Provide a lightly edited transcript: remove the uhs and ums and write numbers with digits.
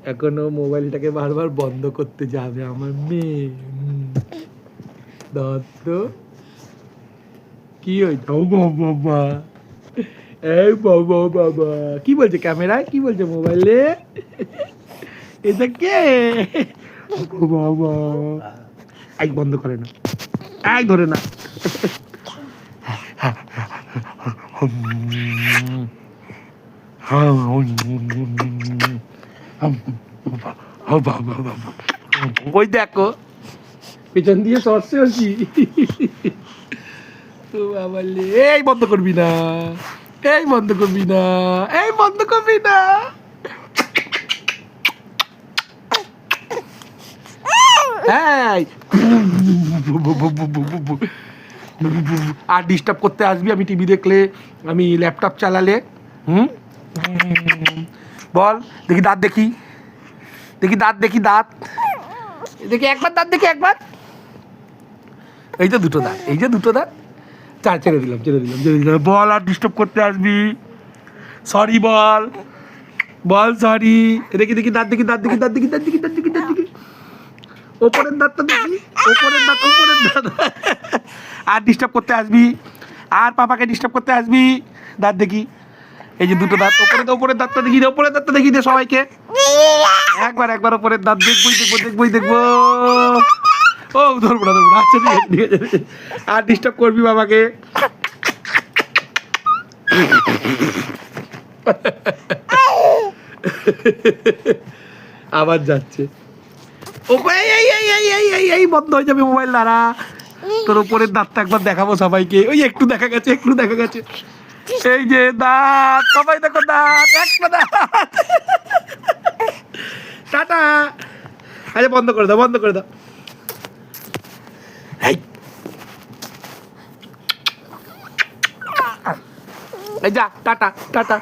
এখনো মোবাইলটাকে বারবার বন্ধ করতে যাবে আমার মেয়ে। দত্ত কি হয়েছে? ও বাবা, এই বাবা বাবা, কি বলছে ক্যামেরায়, কি বলছে মোবাইলে? এটা কে? ও বাবা, এক বন্ধ করে না, এক ধরে না। ওই দেখো পেছন দিয়ে সরষে হচ্ছি। এই বন্ধ করবি না, এই বন্ধ করবি না, এই বন্ধ করবি না। আর ডিস্টার্ব করতে আসবি আমি টিভি দেখলে, আমি ল্যাপটপ চালালে? বল দেখি দাঁত, দেখি দেখি দাঁত, দেখি দাঁত দেখি, একবার দাঁত দেখি একবার। এই যে দুটো দাঁত, এই যে দুটো দাঁত। ছেড়ে দিলাম, ছেড়ে দিলাম, ছেড়ে দিলাম। বল আর ডিস্টার্ব করতে আসবি? সরি বল, বল সরি। দেখি দেখি দাঁত, দেখি দাঁত, দেখি দাঁত, দেখি দাঁত, দেখি দাঁত, দেখি দাঁত, দেখি ওপরের দাঁতটা দেখি, ওপরের দাঁত, ওপরের দাঁত। আর ডিস্টার্ব করতে আসবি, আর পাপাকে ডিস্টার্ব করতে আসবি? দাঁত দেখি, এই যে দুটো দাঁত, ওপরের দাঁতটা দেখি দে, ওপরের দাঁতটা দেখি দে সবাইকে। একবার একবার ওপরের দাঁত দেখবই, দেখবো দেখবই দেখবো। ও ধরবো না, ধরবো না। আচ্ছা ঠিক আছে, আর ডিস্টার্ব করবি বাবাকে? আবার যাচ্ছে। এই বন্ধ হয়ে যাবে মোবাইল দ্বারা। তোর উপরের দাঁতটা একবার দেখাবো সবাইকে। ওই একটু দেখা গেছে, একটু দেখা গেছে। এই যে দাঁত, সবাই দেখো দাঁত, একটা দাঁত। টাটা। আরে বন্ধ করে দাও, বন্ধ করে দাও। এই যা, টাটা টাটা।